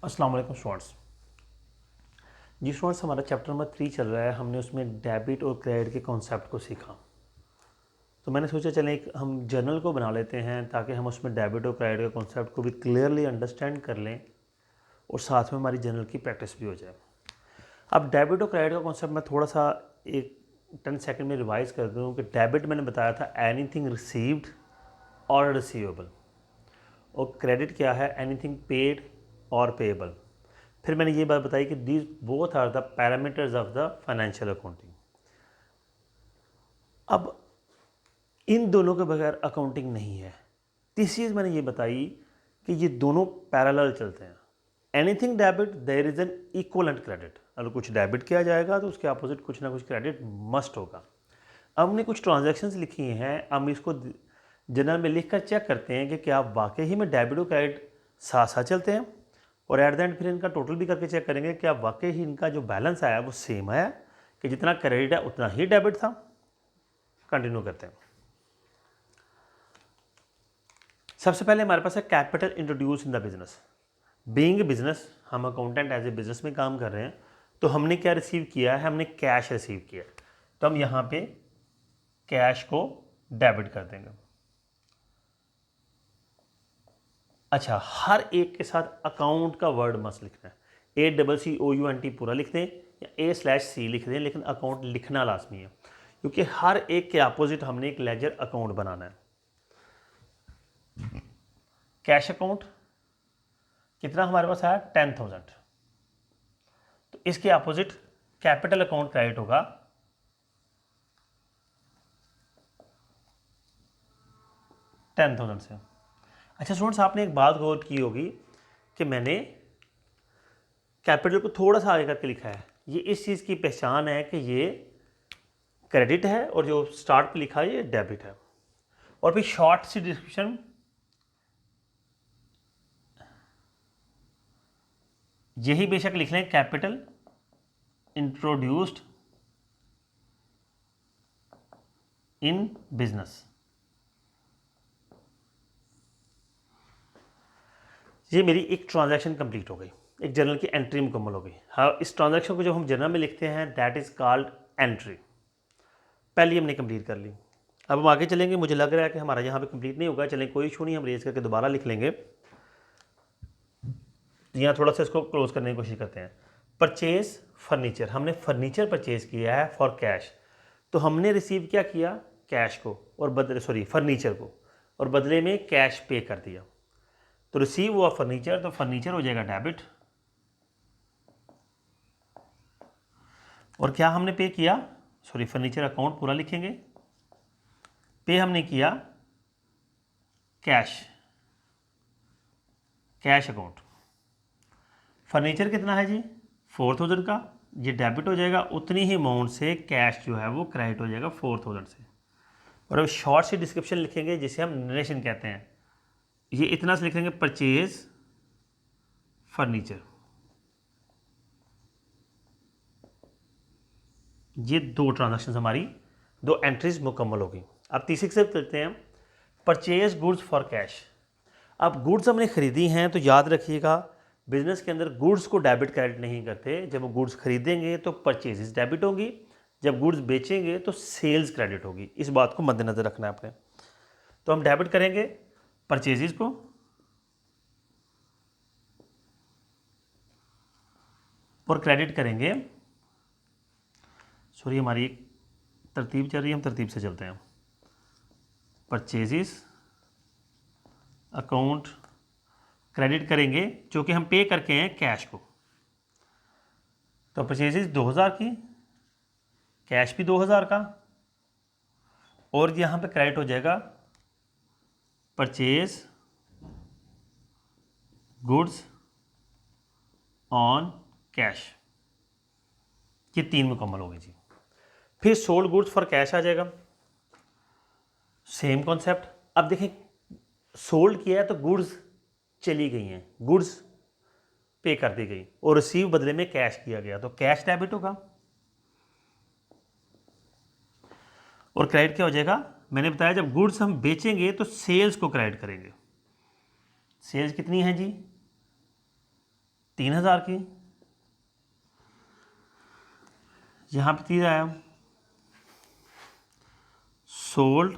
अस्सलाम वालेकुम स्टूडेंट्स। जी स्टूडेंट्स, हमारा चैप्टर नंबर 3 चल रहा है। हमने उसमें डेबिट और क्रेडिट के कॉन्सेप्ट को सीखा। तो मैंने सोचा चलें एक हम जर्नल को बना लेते हैं ताकि हम उसमें डेबिट और क्रेडिट के कॉन्सेप्ट को भी क्लियरली अंडरस्टैंड कर लें और साथ में हमारी जर्नल की प्रैक्टिस भी हो जाए। अब डेबिट और क्रेडिट का कॉन्सेप्ट मैं थोड़ा सा एक 10 सेकंड में रिवाइज कर दूँ कि डेबिट मैंने बताया था एनीथिंग रिसीव्ड और रिसीवेबल, और क्रेडिट क्या है, एनीथिंग पेड और पेएबल। फिर मैंने ये बात बताई कि these both are the parameters of the financial accounting. अब इन दोनों के बगैर अकाउंटिंग नहीं है। तीसरी चीज़ मैंने ये बताई कि ये दोनों पैरेलल चलते हैं। Anything debit there is an equivalent credit. अगर कुछ डेबिट किया जाएगा तो उसके अपोजिट कुछ ना कुछ क्रेडिट मस्ट होगा। अब हमने कुछ ट्रांजैक्शंस लिखी हैं, हम इसको जर्नल में लिख कर चेक करते हैं कि क्या वाकई ही में डेबिट और क्रेडिट साथ साथ चलते हैं, और एट द एंड फिर इनका टोटल भी करके चेक करेंगे क्या वाकई ही इनका जो बैलेंस आया वो सेम आया कि जितना क्रेडिट है उतना ही डेबिट था। कंटिन्यू करते हैं। सबसे पहले हमारे पास है capital introduce in the business. Being business, हम अकाउंटेंट एज ए बिजनेस में काम कर रहे हैं, तो हमने क्या रिसीव किया है, हमने कैश रिसीव किया। तो हम यहाँ पे कैश को डेबिट कर देंगे। अच्छा, हर एक के साथ अकाउंट का वर्ड मस्त लिखना है। ACCOUNT पूरा लिख दें या A/C लिख दें, लेकिन अकाउंट लिखना लाजमी है क्योंकि हर एक के अपोजिट हमने एक लेजर अकाउंट बनाना है। कैश अकाउंट कितना हमारे पास आया, 10,000। तो इसके अपोजिट कैपिटल अकाउंट क्रेडिट होगा 10,000 से। अच्छा स्टूडेंट्स, आपने एक बात गौर की होगी कि मैंने कैपिटल को थोड़ा सा आगे करके लिखा है। ये इस चीज़ की पहचान है कि ये क्रेडिट है और जो स्टार्ट पे लिखा है ये डेबिट है। और फिर शॉर्ट सी डिस्क्रिप्शन, यही बेशक लिख लें, कैपिटल इंट्रोड्यूस्ड इन बिजनेस। ये मेरी एक ट्रांजैक्शन कंप्लीट हो गई, एक जर्नल की एंट्री मुकम्मल हो गई। हाँ, इस ट्रांजैक्शन को जब हम जर्नल में लिखते हैं दैट इज कॉल्ड एंट्री। पहली हमने कंप्लीट कर ली। अब हम आगे चलेंगे। मुझे लग रहा है कि हमारा यहाँ पे कंप्लीट नहीं होगा, चलें कोई इशू नहीं, हम रेज करके दोबारा लिख लेंगे। यहाँ थोड़ा सा इसको क्लोज करने की कोशिश करते हैं। परचेज फर्नीचर, हमने फर्नीचर परचेज किया है फॉर कैश। तो हमने रिसीव क्या किया, कैश को, और बदले फर्नीचर को, और बदले में कैश पे कर दिया। तो रिसीव हुआ फर्नीचर, तो फर्नीचर हो जाएगा डेबिट। और क्या हमने पे किया, फर्नीचर अकाउंट पूरा लिखेंगे। पे हमने किया कैश, कैश अकाउंट। फर्नीचर कितना है जी, 4,000 का, ये डेबिट हो जाएगा। उतनी ही अमाउंट से कैश जो है वो क्रेडिट हो जाएगा 4,000 से। और अब शॉर्ट सी डिस्क्रिप्शन लिखेंगे जिसे हम नरेशन कहते हैं। ये इतना से लिखेंगे, परचेज फर्नीचर। ये दो ट्रांजैक्शन हमारी, दो एंट्रीज मुकम्मल होगी। अब तीसरी से चलते हैं, परचेज गुड्स फॉर कैश। अब गुड्स हमने खरीदी हैं, तो याद रखिएगा बिजनेस के अंदर गुड्स को डेबिट क्रेडिट नहीं करते। जब वो गुड्स खरीदेंगे तो परचेजेस डेबिट होगी, जब गुड्स बेचेंगे तो सेल्स क्रेडिट होगी। इस बात को मद्देनजर रखना है आपने। तो हम डेबिट करेंगे परचेजेस को, और क्रेडिट करेंगे, हमारी एक तरतीब चल रही है, हम तरतीब से चलते हैं। परचेजेस अकाउंट क्रेडिट करेंगे जो कि हम पे करके हैं कैश को। तो परचेजेस 2,000 की, कैश भी 2,000 का, और यहाँ पे क्रेडिट हो जाएगा परचेज गुड्स ऑन कैश। ये 3 मुकम्मल हो गई जी। फिर सोल्ड गुड्स फॉर कैश आ जाएगा, सेम कॉन्सेप्ट। अब देखें, सोल्ड किया है तो गुड्स चली गई हैं, गुड्स पे कर दी गई, और रिसीव बदले में कैश किया गया, तो कैश डेबिट होगा। और क्रेडिट क्या हो जाएगा, मैंने बताया जब गुड्स हम बेचेंगे तो सेल्स को क्रेडिट करेंगे। सेल्स कितनी है जी, 3,000 की, यहाँ पे 3 आया, sold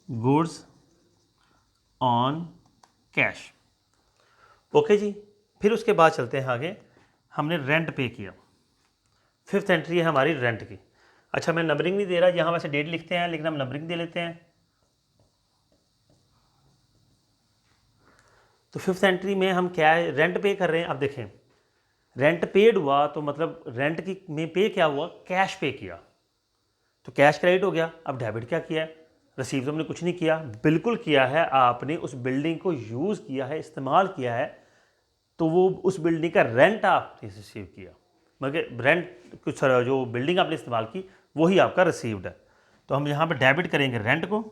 goods on cash. Okay जी। फिर उसके बाद चलते हैं आगे, हमने रेंट पे किया, 5th एंट्री है हमारी रेंट की। अच्छा, मैं नंबरिंग नहीं दे रहा, यहाँ वैसे डेट लिखते हैं लेकिन हम नंबरिंग दे लेते हैं। तो 5th एंट्री में हम क्या है, रेंट पे कर रहे हैं। अब देखें, रेंट पेड हुआ तो मतलब रेंट की में पे क्या हुआ, कैश पे किया, तो कैश क्रेडिट हो गया। अब डेबिट क्या किया है, रिसीव तो हमने कुछ नहीं किया, बिल्कुल किया है, आपने उस बिल्डिंग को यूज़ किया है, इस्तेमाल किया है, तो वो उस बिल्डिंग का रेंट आपने रिसीव किया, मगर रेंट कुछ जो बिल्डिंग आपने इस्तेमाल की वही आपका रिसीव्ड है। तो हम यहाँ पे डेबिट करेंगे रेंट को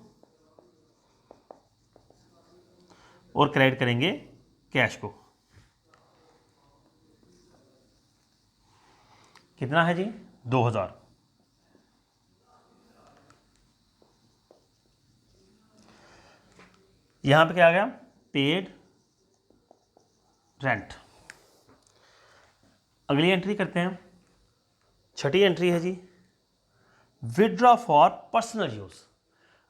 और क्रेडिट करेंगे कैश को। कितना है जी, 2,000। यहाँ पे क्या आ गया, पेड रेंट। अगली एंट्री करते हैं, छठी एंट्री है जी, विड्रॉ फॉर पर्सनल यूज़।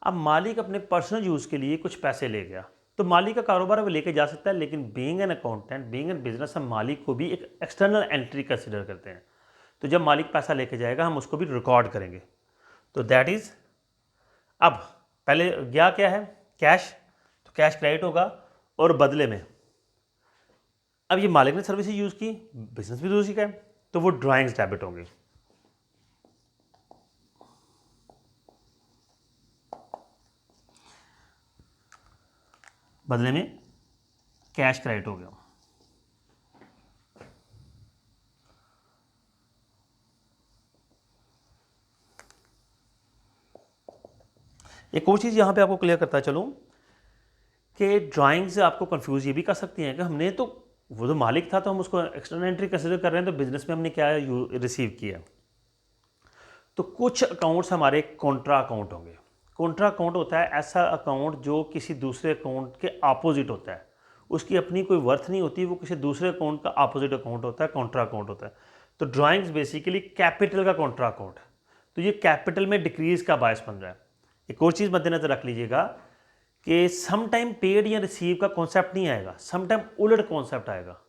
अब मालिक अपने पर्सनल यूज़ के लिए कुछ पैसे ले गया, तो मालिक का कारोबार है वो लेके जा सकता है, लेकिन being an accountant, being an business, हम मालिक को भी एक एक्सटर्नल एंट्री कंसिडर करते हैं। तो जब मालिक पैसा लेके जाएगा हम उसको भी रिकॉर्ड करेंगे। तो दैट इज़, अब पहले गया क्या है, कैश, तो कैश क्रेडिट होगा, और बदले में अब ये मालिक ने सर्विसेज यूज़ की, बिजनेस भी दूसरी का है, तो वो ड्राइंग्स डेबिट होंगे। बदले में कैश क्रेडिट हो गया। एक और चीज़ यहाँ पे आपको क्लियर करता चलूँ कि ड्राइंग से आपको कंफ्यूज ये भी कर सकती हैं कि हमने तो वो जो मालिक था तो हम उसको एक्सटर्नल एंट्री कंसिडर कर रहे हैं, तो बिजनेस में हमने क्या रिसीव किया। तो कुछ अकाउंट्स हमारे कॉन्ट्रा अकाउंट होंगे। कॉन्ट्रा अकाउंट होता है ऐसा अकाउंट जो किसी दूसरे अकाउंट के अपोजिट होता है, उसकी अपनी कोई वर्थ नहीं होती, वो किसी दूसरे अकाउंट का अपोजिट अकाउंट होता है, कॉन्ट्रा अकाउंट होता है। तो ड्राइंग्स बेसिकली कैपिटल का कॉन्ट्रा अकाउंट है, तो ये कैपिटल में डिक्रीज का बायस बन रहा है। एक और चीज़ मद्देनजर रख लीजिएगा कि सम टाइम पेड या रिसीव का कॉन्सेप्ट नहीं आएगा, सम टाइम उलट कॉन्सेप्ट आएगा।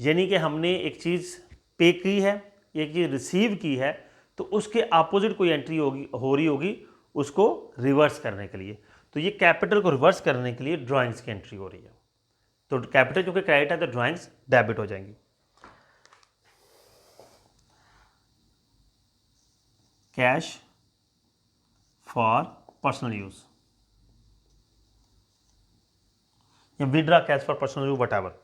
यानी कि हमने एक चीज़ पे की है, एक चीज़ रिसीव की है, तो उसके अपोजिट कोई एंट्री हो रही होगी उसको रिवर्स करने के लिए। तो ये कैपिटल को रिवर्स करने के लिए ड्राइंग्स की एंट्री हो रही है। तो कैपिटल क्योंकि क्रेडिट है तो ड्राइंग्स डेबिट हो जाएंगी। कैश फॉर पर्सनल यूज़ या withdraw cash for personal use what,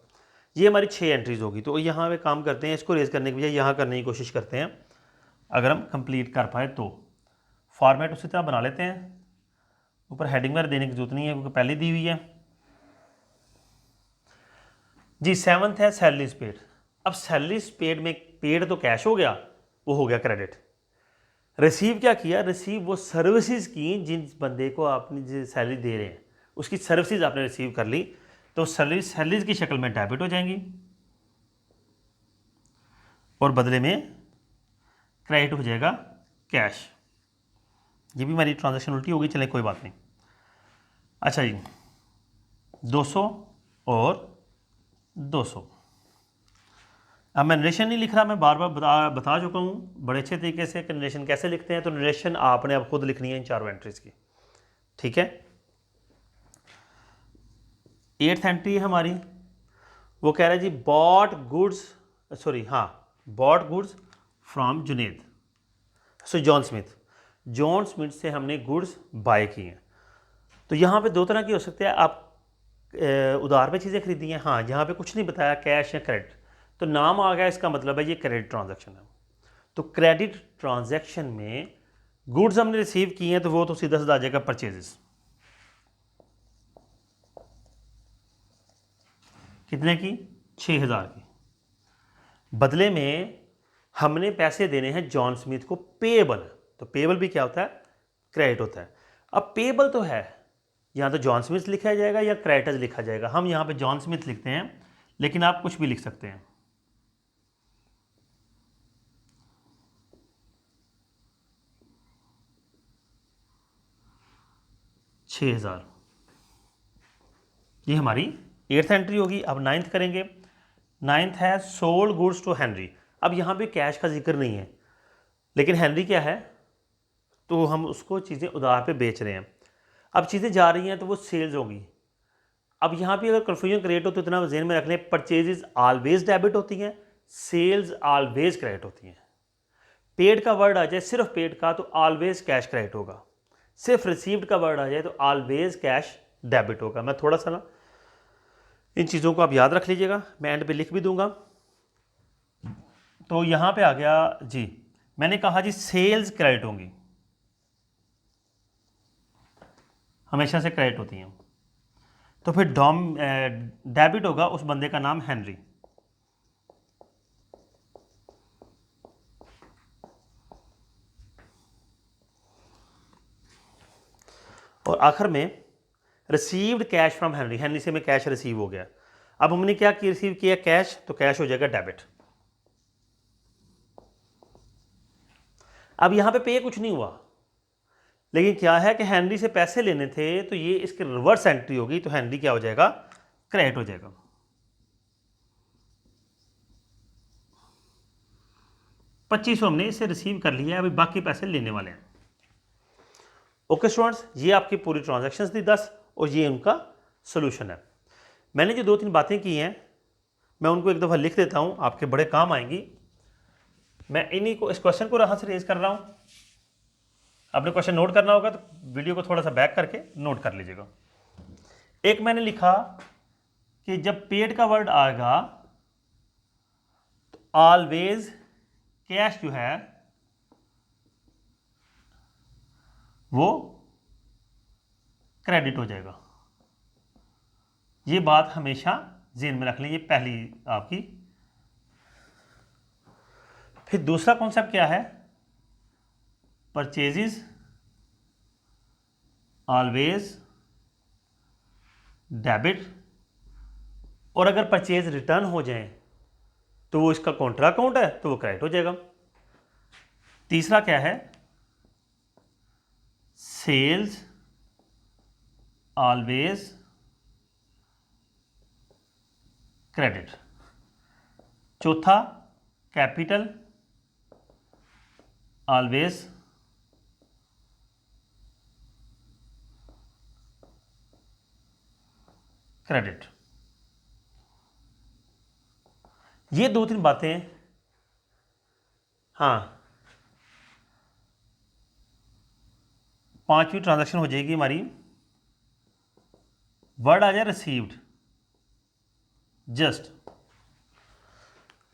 ये हमारी 6 एंट्रीज होगी। तो यहाँ पे काम करते हैं, इसको रेज करने के बजाय यहाँ करने की कोशिश करते हैं, अगर हम कंप्लीट कर पाए तो। फॉर्मेट उसी तरह बना लेते हैं, ऊपर हेडिंग वगैरह देने की जरूरत नहीं है क्योंकि पहले दी हुई है जी। 7th है सैलरीज पेड। अब सैलरीज पेड में पेड तो कैश हो गया, वो हो गया क्रेडिट। रिसीव क्या किया, रिसीव वो सर्विसेज की जिस बंदे को आपने जो सैलरी दे रहे हैं उसकी सर्विसेज आपने रिसीव कर ली, तो सैलरीज की शक्ल में डेबिट हो जाएंगी और बदले में क्रेडिट हो जाएगा कैश। ये भी हमारी ट्रांजैक्शन उल्टी होगी, चलें कोई बात नहीं। अच्छा जी, 200 और 200। अब मैं नरेशन नहीं लिख रहा, मैं बार बार बता चुका हूँ बड़े अच्छे तरीके से कि नरेशन कैसे लिखते हैं। तो नरेशन आपने अब खुद लिखनी है इन चारों एंट्रीज की, ठीक है। 8th एंट्री हमारी, वो कह रहा है जी bought goods, bought goods from Junaid, John Smith. John Smith से हमने गुड्स बाय किए हैं। तो यहाँ पे दो तरह की हो सकते हैं, आप उधार पे चीज़ें खरीदी हैं, हाँ यहाँ पे कुछ नहीं बताया कैश या क्रेडिट, तो नाम आ गया, इसका मतलब है ये क्रेडिट ट्रांजैक्शन है। तो क्रेडिट ट्रांजैक्शन में गुड्स हमने रिसीव किए हैं तो वो तो सीधा सीधा आ जाएगा परचेजेस। कितने की, 6,000 की। बदले में हमने पैसे देने हैं जॉन स्मिथ को पेएबल, तो पेएबल भी क्या होता है, क्रेडिट होता है। अब पेएबल तो है यहाँ तो जॉन स्मिथ लिखा जाएगा या क्रेडिटर्स लिखा जाएगा। हम यहाँ पे जॉन स्मिथ लिखते हैं, लेकिन आप कुछ भी लिख सकते हैं। 6000, ये हमारी 8th एंट्री होगी। अब 9th करेंगे। 9th है सोल्ड गुड्स टू हेनरी। अब यहाँ पे कैश का जिक्र नहीं है, लेकिन हेनरी क्या है, तो हम उसको चीज़ें उधार पे बेच रहे हैं। अब चीज़ें जा रही हैं तो वो सेल्स होगी। अब यहाँ पे अगर कन्फ्यूजन क्रिएट हो तो इतना जेहन में रख लें, परचेजेज ऑलवेज डेबिट होती हैं, सेल्स ऑलवेज क्रेडिट होती हैं। पेड का वर्ड आ जाए, सिर्फ पेड का, तो ऑलवेज कैश क्रेडिट होगा। सिर्फ रिसीव्ड का वर्ड आ जाए तो ऑलवेज कैश डेबिट होगा। मैं थोड़ा सा ना इन चीज़ों को आप याद रख लीजिएगा, मैं एंड पे लिख भी दूंगा। तो यहाँ पे आ गया जी, मैंने कहा जी सेल्स क्रेडिट होंगी, हमेशा से क्रेडिट होती हैं। तो फिर डेबिट होगा उस बंदे का नाम हेनरी। और आखिर में received cash from Henry, Henry से में कैश रिसीव हो गया। अब हमने क्या रिसीव किया, कैश, तो कैश हो जाएगा डेबिट। अब यहां पे कुछ नहीं हुआ, लेकिन क्या है कि हेनरी से पैसे लेने थे, तो ये इसकी रिवर्स एंट्री होगी, तो हेनरी क्या हो जाएगा, क्रेडिट हो जाएगा। $2500 हमने इसे रिसीव कर लिया, अभी बाकी पैसे लेने वाले हैं। ओके स्टूडेंट्स, ये आपकी पूरी ट्रांजैक्शंस थी 10, और ये उनका सोल्यूशन है। मैंने जो 2-3 बातें की हैं, मैं उनको एक दफ़ा लिख देता हूं, आपके बड़े काम आएंगी। मैं इन्हीं को, इस क्वेश्चन को यहाँ से रेज कर रहा हूं। आपने क्वेश्चन नोट करना होगा तो वीडियो को थोड़ा सा बैक करके नोट कर लीजिएगा। एक मैंने लिखा कि जब पेड का वर्ड आएगा तो ऑलवेज कैश जो है वो क्रेडिट हो जाएगा। ये बात हमेशा ज़हन में रख लें, ये पहली आपकी। फिर दूसरा कॉन्सेप्ट क्या है, परचेजेस ऑलवेज डेबिट, और अगर परचेज रिटर्न हो जाए तो वो इसका कॉन्ट्रा अकाउंट है, तो वो क्रेडिट हो जाएगा। तीसरा क्या है, सेल्स ऑलवेज क्रेडिट। चौथा, कैपिटल ऑलवेज क्रेडिट। ये 2-3 बातें, हाँ, 5वीं ट्रांजैक्शन हो जाएगी हमारी। वर्ड आ जाए रिसीव्ड जस्ट,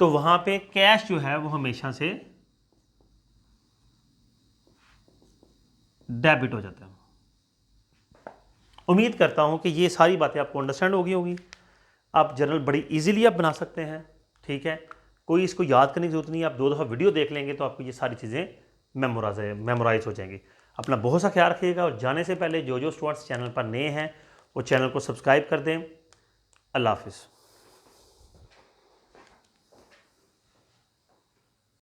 तो वहां पे कैश जो है वो हमेशा से डेबिट हो जाता है। उम्मीद करता हूं कि ये सारी बातें आपको अंडरस्टैंड होगी। आप जर्नल बड़ी इजीली आप बना सकते हैं, ठीक है। कोई इसको याद करने की जरूरत नहीं है, आप 2 दफ़ा वीडियो देख लेंगे तो आपको ये सारी चीज़ें मेमोराइज हो जाएंगी। अपना बहुत सा ख्याल रखिएगा, और जाने से पहले जो स्टूडेंट्स चैनल पर नए हैं वो चैनल को सब्सक्राइब कर दें। अल्लाह हाफिज़।